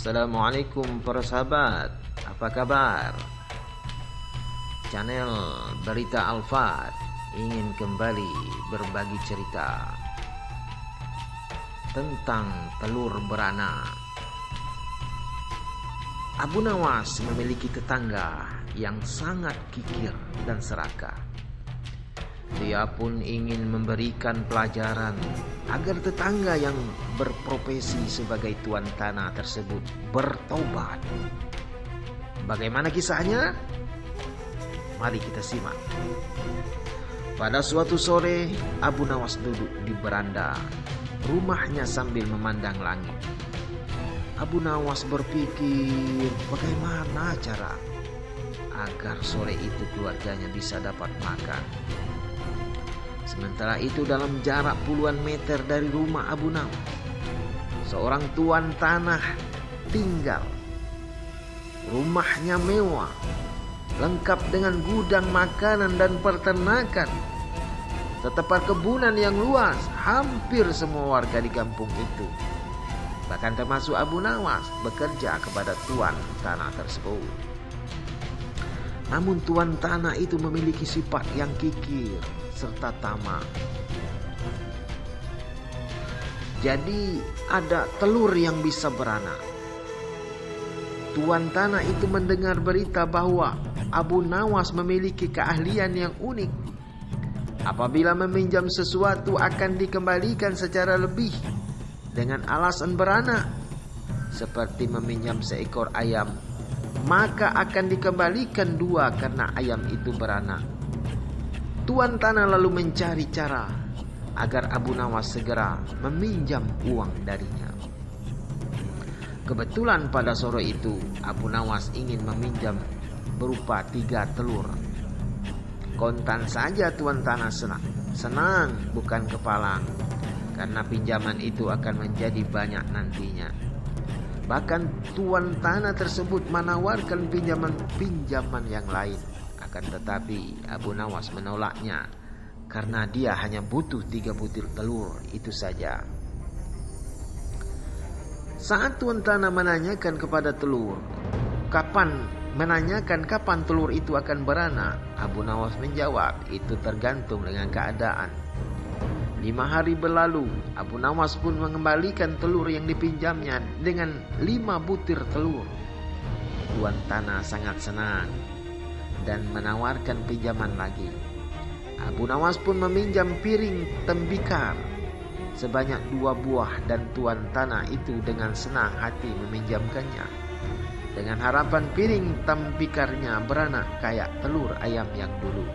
Assalamualaikum para sahabat, apa kabar? Channel Berita Alfat ingin kembali berbagi cerita tentang telur beranak. Abu Nawas memiliki tetangga yang sangat kikir dan serakah. Dia pun ingin memberikan pelajaran agar tetangga yang berprofesi sebagai tuan tanah tersebut bertobat. Bagaimana kisahnya? Mari kita simak. Pada suatu sore, Abu Nawas duduk di beranda rumahnya sambil memandang langit. Abu Nawas berpikir bagaimana cara agar sore itu keluarganya bisa dapat makan. Sementara itu dalam jarak puluhan meter dari rumah Abu Nawas, seorang tuan tanah tinggal. Rumahnya mewah, lengkap dengan gudang makanan dan peternakan, serta perkebunan yang luas. Hampir semua warga di kampung itu, bahkan termasuk Abu Nawas, bekerja kepada tuan tanah tersebut. Namun tuan tanah itu memiliki sifat yang kikir serta tamak. Jadi ada telur yang bisa beranak. Tuan tanah itu mendengar berita bahwa Abu Nawas memiliki keahlian yang unik. Apabila meminjam sesuatu akan dikembalikan secara lebih dengan alasan beranak. Seperti meminjam seekor ayam, maka akan dikembalikan 2 karena ayam itu beranak. Tuan tanah lalu mencari cara agar Abu Nawas segera meminjam uang darinya. Kebetulan pada sore itu Abu Nawas ingin meminjam berupa 3 telur. Kontan saja tuan tanah senang bukan kepalang, karena pinjaman itu akan menjadi banyak nantinya. Bahkan tuan tanah tersebut menawarkan pinjaman yang lain. Akan tetapi Abu Nawas menolaknya karena dia hanya butuh 3 butir telur itu saja. Saat tuan tanah menanyakan kapan telur itu akan beranak, Abu Nawas menjawab, itu tergantung dengan keadaan. 5 hari berlalu, Abu Nawas pun mengembalikan telur yang dipinjamnya dengan 5 butir telur. Tuan tanah sangat senang dan menawarkan pinjaman lagi. Abu Nawas pun meminjam piring tembikar sebanyak 2 buah dan tuan tanah itu dengan senang hati meminjamkannya, dengan harapan piring tembikarnya beranak kayak telur ayam yang dulu.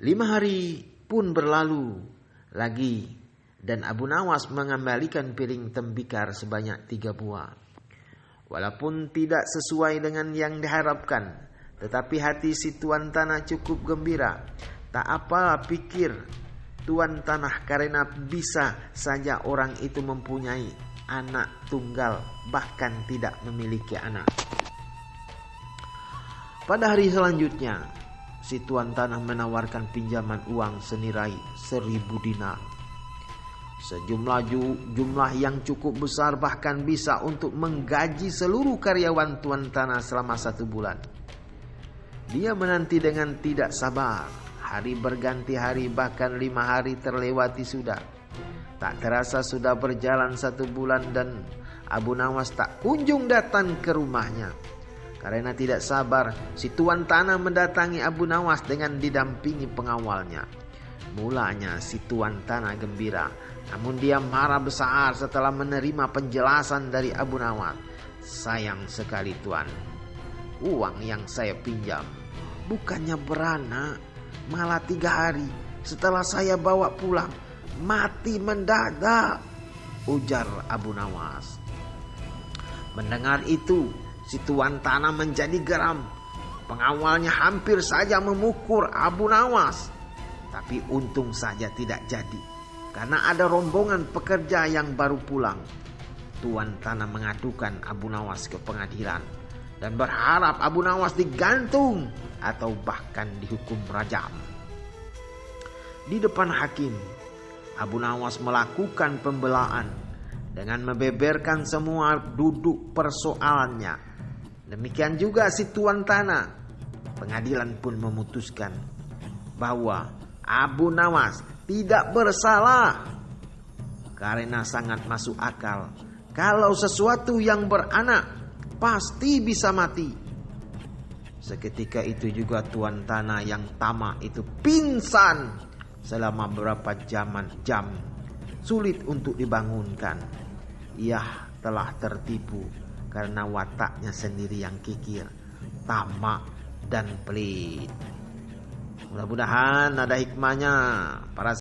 5 hari pun berlalu lagi dan Abu Nawas mengembalikan piring tembikar sebanyak 3 buah. Walaupun tidak sesuai dengan yang diharapkan, tetapi hati si tuan tanah cukup gembira. Tak apa pikir tuan tanah, karena bisa saja orang itu mempunyai anak tunggal, bahkan tidak memiliki anak. Pada hari selanjutnya, si tuan tanah menawarkan pinjaman uang senilai 1000 dinar. Jumlah yang cukup besar, bahkan bisa untuk menggaji seluruh karyawan tuan tanah selama 1 bulan. Dia menanti dengan tidak sabar. Hari berganti hari, bahkan 5 hari terlewati sudah. Tak terasa sudah berjalan 1 bulan dan Abu Nawas tak kunjung datang ke rumahnya. Karena tidak sabar, si tuan tanah mendatangi Abu Nawas dengan didampingi pengawalnya. Mulanya si tuan tanah gembira, namun dia marah besar setelah menerima penjelasan dari Abu Nawas. Sayang sekali tuan, uang yang saya pinjam bukannya beranak, malah 3 hari setelah saya bawa pulang mati mendadak, ujar Abu Nawas. Mendengar itu, si tuan tanah menjadi geram. Pengawalnya hampir saja memukul Abu Nawas, tapi untung saja tidak jadi, karena ada rombongan pekerja yang baru pulang. Tuan tanah mengadukan Abu Nawas ke pengadilan dan berharap Abu Nawas digantung atau bahkan dihukum rajam. Di depan hakim, Abu Nawas melakukan pembelaan dengan membeberkan semua duduk persoalannya. Demikian juga si tuan tanah. Pengadilan pun memutuskan bahwa Abu Nawas tidak bersalah karena sangat masuk akal. Kalau sesuatu yang beranak pasti bisa mati. Seketika itu juga tuan tanah yang tamak itu pingsan selama beberapa jam. Sulit untuk dibangunkan. Ia telah tertipu karena wataknya sendiri yang kikir, tamak dan pelit. Mudah-mudahan ada hikmahnya para